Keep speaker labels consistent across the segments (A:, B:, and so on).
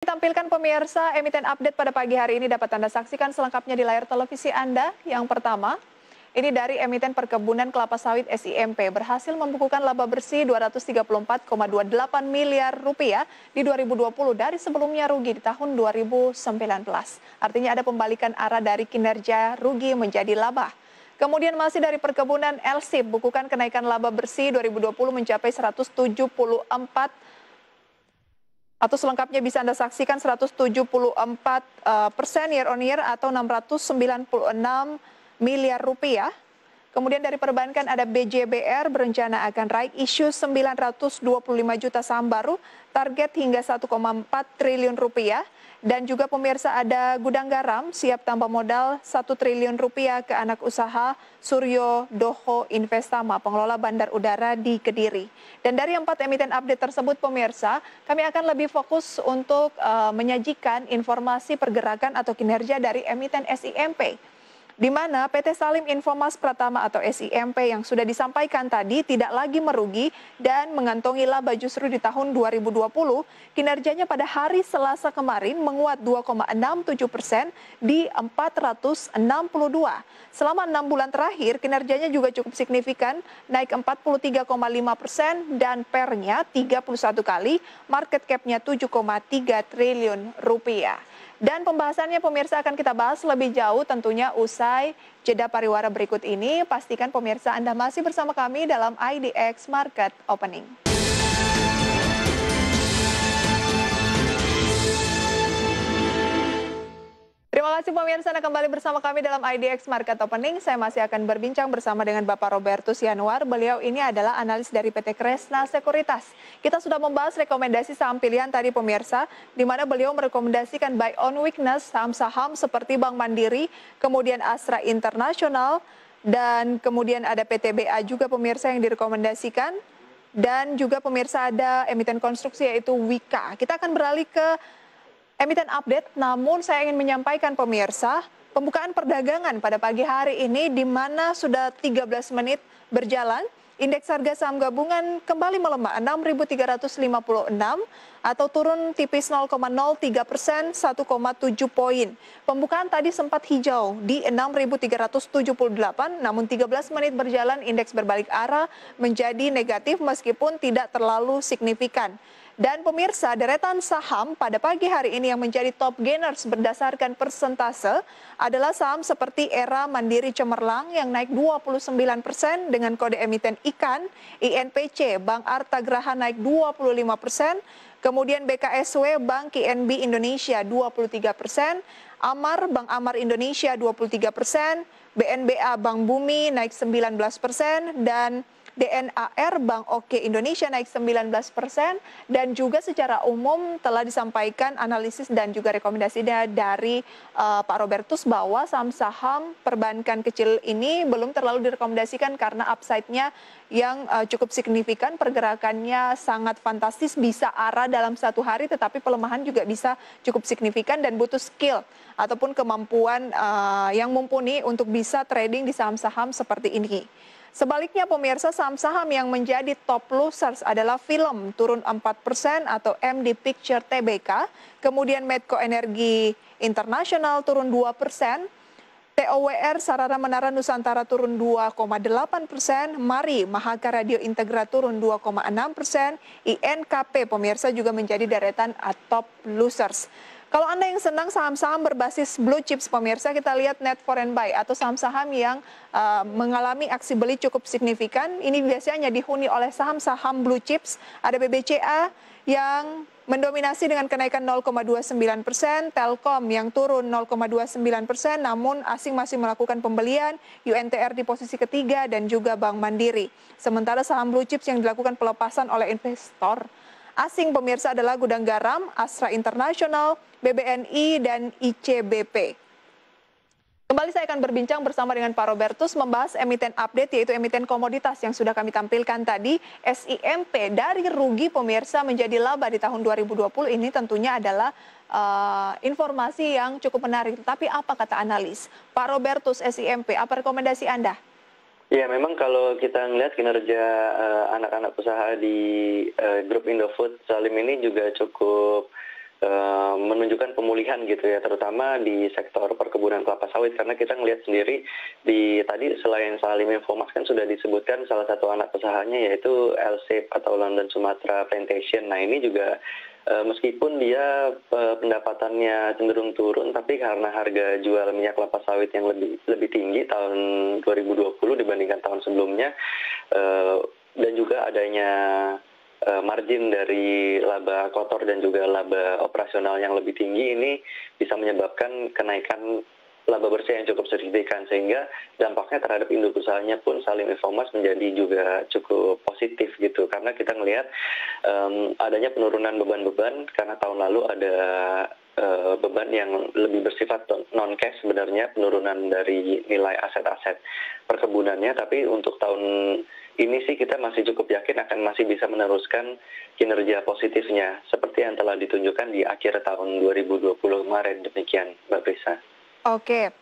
A: Tampilkan pemirsa, emiten update pada pagi hari ini dapat Anda saksikan selengkapnya di layar televisi Anda. Yang pertama, ini dari emiten perkebunan kelapa sawit SIMP berhasil membukukan laba bersih 234,28 miliar rupiah di 2020 dari sebelumnya rugi di tahun 2019. Artinya ada pembalikan arah dari kinerja rugi menjadi laba. Kemudian masih dari perkebunan LSIP, bukukan kenaikan laba bersih 2020 mencapai 174 atau selengkapnya bisa Anda saksikan 174% year on year atau 696 miliar rupiah. Kemudian dari perbankan ada BJBR berencana akan right issue 925 juta saham baru, target hingga 1,4 triliun rupiah. Dan juga pemirsa ada Gudang Garam siap tambah modal 1 triliun rupiah ke anak usaha Suryo Doho Investama, pengelola bandar udara di Kediri. Dan dari 4 emiten update tersebut pemirsa, kami akan lebih fokus untuk menyajikan informasi pergerakan atau kinerja dari emiten SIMP. Di mana PT Salim Infomas Pratama atau SIMP yang sudah disampaikan tadi tidak lagi merugi dan mengantongi laba justru di tahun 2020, kinerjanya pada hari Selasa kemarin menguat 2,67% di 462. Selama 6 bulan terakhir, kinerjanya juga cukup signifikan, naik 43,5% dan pernya 31 kali, market cap-nya 7,3 triliun rupiah. Dan pembahasannya pemirsa akan kita bahas lebih jauh tentunya usai jeda pariwara berikut ini. Pastikan pemirsa Anda masih bersama kami dalam IDX Market Opening. Terima kasih pemirsa Anda kembali bersama kami dalam IDX Market Opening. Saya masih akan berbincang bersama dengan Bapak Robertus Yanuar. Beliau ini adalah analis dari PT Kresna Sekuritas. Kita sudah membahas rekomendasi saham pilihan tadi pemirsa, di mana beliau merekomendasikan buy on weakness saham-saham seperti Bank Mandiri, kemudian Astra International, dan kemudian ada PTBA juga pemirsa yang direkomendasikan. Dan juga pemirsa ada emiten konstruksi yaitu Wika. Kita akan beralih ke emiten update, namun saya ingin menyampaikan pemirsa, pembukaan perdagangan pada pagi hari ini di mana sudah 13 menit berjalan, indeks harga saham gabungan kembali melemah 6.356 atau turun tipis 0,03%, 1,7 poin. Pembukaan tadi sempat hijau di 6.378, namun 13 menit berjalan indeks berbalik arah menjadi negatif meskipun tidak terlalu signifikan. Dan pemirsa, deretan saham pada pagi hari ini yang menjadi top gainers berdasarkan persentase adalah saham seperti Era Mandiri Cemerlang yang naik 29% dengan kode emiten ikan, INPC, Bank Artagraha naik 25%, kemudian BKSW, Bank KNB Indonesia 23%, Amar, Bank Amar Indonesia 23%, BNBA Bank Bumi naik 19%, dan DNAR Bank Oke Indonesia naik 19%, dan juga secara umum telah disampaikan analisis dan juga rekomendasinya dari Pak Robertus bahwa saham-saham perbankan kecil ini belum terlalu direkomendasikan karena upside-nya yang cukup signifikan, pergerakannya sangat fantastis, bisa arah dalam satu hari tetapi pelemahan juga bisa cukup signifikan dan butuh skill ataupun kemampuan yang mumpuni untuk bisa trading di saham-saham seperti ini. Sebaliknya pemirsa, saham-saham yang menjadi top losers adalah film turun 4% atau MD Picture Tbk, kemudian Medco Energi Internasional turun 2%, TOWR Sarana Menara Nusantara turun 2,8%, Mari Mahaka Radio Integra turun 2,6%, INKP pemirsa juga menjadi deretan top losers. Kalau Anda yang senang saham-saham berbasis blue chips pemirsa, kita lihat net foreign buy atau saham-saham yang mengalami aksi beli cukup signifikan. Ini biasanya dihuni oleh saham-saham blue chips. Ada BBCA yang mendominasi dengan kenaikan 0,29%, Telkom yang turun 0,29%, namun asing masih melakukan pembelian, UNTR di posisi ketiga, dan juga Bank Mandiri. Sementara saham blue chips yang dilakukan pelepasan oleh investor asing pemirsa adalah Gudang Garam, Astra International, BBNI, dan ICBP. Kembali saya akan berbincang bersama dengan Pak Robertus membahas emiten update yaitu emiten komoditas yang sudah kami tampilkan tadi, SIMP. Dari rugi pemirsa menjadi laba di tahun 2020 ini tentunya adalah informasi yang cukup menarik. Tapi apa kata analis? Pak Robertus, SIMP, apa rekomendasi Anda?
B: Ya, memang kalau kita melihat kinerja anak-anak usaha di grup Indofood Salim ini juga cukup menunjukkan pemulihan gitu ya, terutama di sektor perkebunan kelapa sawit, karena kita ngelihat sendiri di tadi selain Salim Infomas kan sudah disebutkan salah satu anak usahanya yaitu LSAPE atau London Sumatra Plantation. Nah ini juga meskipun dia pendapatannya cenderung turun, tapi karena harga jual minyak kelapa sawit yang lebih tinggi tahun 2020 dibandingkan tahun sebelumnya, dan juga adanya margin dari laba kotor dan juga laba operasional yang lebih tinggi, ini bisa menyebabkan kenaikan laba bersih yang cukup signifikan, sehingga dampaknya terhadap induk usahanya pun Salim Infomas menjadi juga cukup positif gitu, karena kita melihat adanya penurunan beban-beban, karena tahun lalu ada beban yang lebih bersifat non-cash sebenarnya, penurunan dari nilai aset-aset perkebunannya, tapi untuk tahun ini sih kita masih cukup yakin akan masih bisa meneruskan kinerja positifnya seperti yang telah ditunjukkan di akhir tahun 2020 kemarin. Demikian, Mbak Prisa.
A: Oke,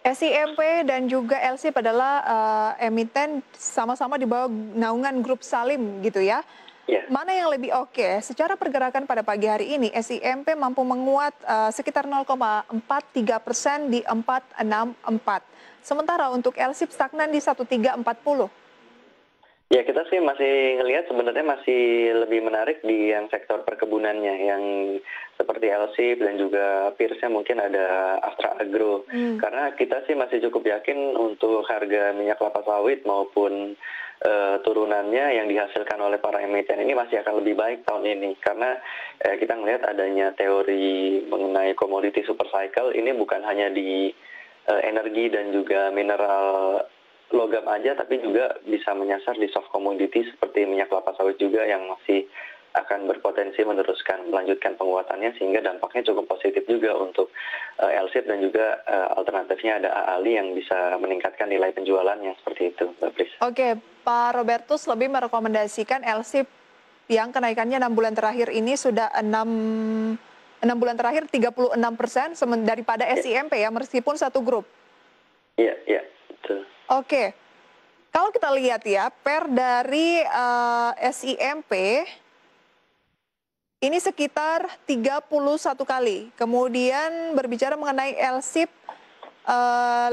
A: SIMP dan juga LSIP adalah emiten sama-sama di bawah naungan grup Salim gitu ya.
B: Ya.
A: Mana yang lebih oke? Secara pergerakan pada pagi hari ini, SIMP mampu menguat sekitar 0,43% di 464. Sementara untuk LSIP stagnan di 1340.
B: Ya, kita sih masih ngelihat sebenarnya masih lebih menarik di yang sektor perkebunannya, yang seperti LSIP dan juga peersnya mungkin ada Astra Agro. Karena kita sih masih cukup yakin untuk harga minyak kelapa sawit maupun turunannya yang dihasilkan oleh para emiten ini masih akan lebih baik tahun ini. Karena kita melihat adanya teori mengenai komoditi super cycle ini bukan hanya di energi dan juga mineral logam aja, tapi juga bisa menyasar di soft commodity seperti minyak kelapa sawit juga yang masih akan berpotensi melanjutkan penguatannya, sehingga dampaknya cukup positif juga untuk LSIP dan juga alternatifnya ada AALI yang bisa meningkatkan nilai penjualannya seperti itu, Mbak Pris.
A: Oke, Pak Robertus lebih merekomendasikan LSIP yang kenaikannya 6 bulan terakhir ini sudah 6 bulan terakhir 36% daripada SIMP ya, meskipun satu grup.
B: Iya, betul.
A: Oke, kalau kita lihat ya, per dari SIMP ini sekitar 31 kali. Kemudian berbicara mengenai LSIP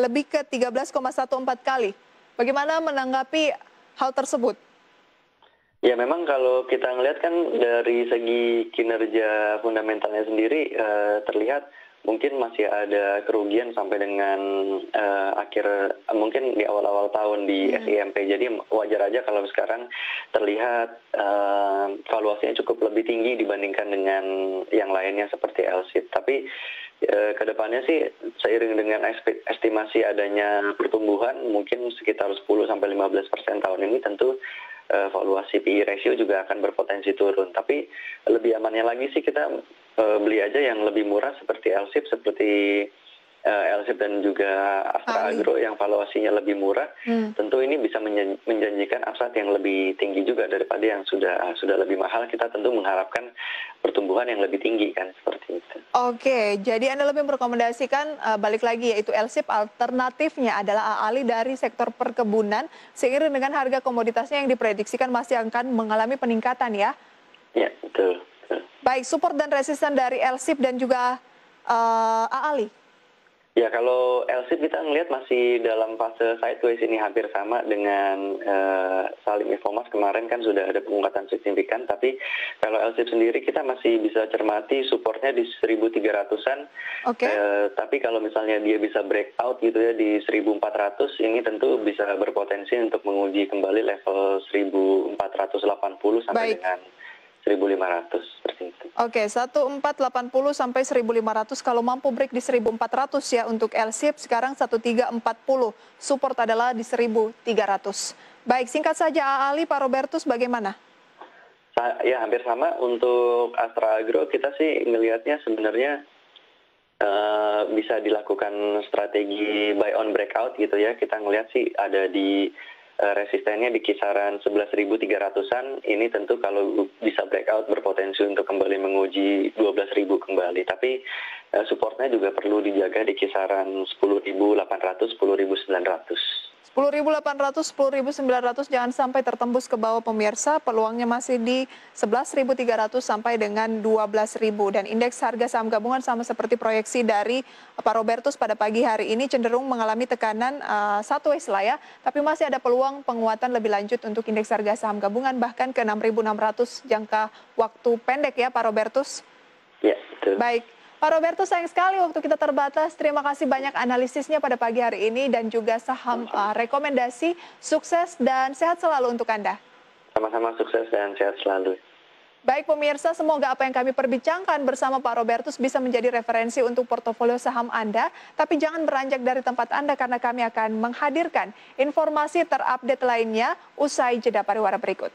A: lebih ke 13,14 kali. Bagaimana menanggapi hal tersebut?
B: Ya, memang kalau kita ngelihat kan dari segi kinerja fundamentalnya sendiri terlihat mungkin masih ada kerugian sampai dengan mungkin di awal-awal tahun di SIMP. Jadi wajar aja kalau sekarang terlihat valuasinya cukup lebih tinggi dibandingkan dengan yang lainnya seperti LSIP. Tapi kedepannya sih seiring dengan estimasi adanya pertumbuhan mungkin sekitar 10-15% tahun ini, tentu valuasi PE ratio juga akan berpotensi turun. Tapi lebih amannya lagi sih kita beli aja yang lebih murah seperti LSIP, LSIP dan juga Astra Agro yang valuasinya lebih murah. Tentu ini bisa menjanjikan upside yang lebih tinggi juga daripada yang sudah lebih mahal. Kita tentu mengharapkan pertumbuhan yang lebih tinggi kan, seperti itu.
A: Oke, jadi Anda lebih merekomendasikan balik lagi yaitu LSIP, alternatifnya adalah AALI dari sektor perkebunan seiring dengan harga komoditasnya yang diprediksikan masih akan mengalami peningkatan ya?
B: Ya, betul.
A: Baik, support dan resisten dari LSIP dan juga AALI?
B: Ya, kalau LSIP kita ngelihat masih dalam fase sideways, ini hampir sama dengan Salim Infomas kemarin kan sudah ada penguatan signifikan, tapi kalau LSIP sendiri kita masih bisa cermati supportnya di 1.300-an.
A: Oke.
B: Tapi kalau misalnya dia bisa breakout gitu ya di 1.400, ini tentu bisa berpotensi untuk menguji kembali level 1.480 sampai dengan 1.500 seperti itu.
A: Oke, 1480 sampai 1.500, kalau mampu break di 1.400 ya untuk LSIP, sekarang 1.340, support adalah di 1.300. Baik, singkat saja AALI, Pak Robertus bagaimana?
B: Ya, hampir sama. Untuk Astra Agro kita sih ngelihatnya sebenarnya bisa dilakukan strategi buy on breakout gitu ya. Kita ngelihat sih ada di resistennya di kisaran 11.300-an. Ini tentu kalau bisa breakout berpotensi untuk kembali menguji 12.000 kembali. Tapi supportnya juga perlu dijaga di kisaran 10.800, 10.900.
A: 10.800, 10.900 jangan sampai tertembus ke bawah pemirsa. Peluangnya masih di 11.300 sampai dengan 12.000. Dan indeks harga saham gabungan sama seperti proyeksi dari Pak Robertus pada pagi hari ini cenderung mengalami tekanan sideways lah ya. Tapi masih ada peluang penguatan lebih lanjut untuk indeks harga saham gabungan bahkan ke 6.600 jangka waktu pendek ya Pak Robertus.
B: Ya, betul.
A: Baik. Pak Roberto, sayang sekali waktu kita terbatas. Terima kasih banyak analisisnya pada pagi hari ini dan juga saham rekomendasi. Sukses dan sehat selalu untuk Anda.
B: Sama-sama sukses dan sehat selalu.
A: Baik pemirsa, semoga apa yang kami perbincangkan bersama Pak Robertus bisa menjadi referensi untuk portofolio saham Anda. Tapi jangan beranjak dari tempat Anda karena kami akan menghadirkan informasi terupdate lainnya usai jeda pariwara berikut.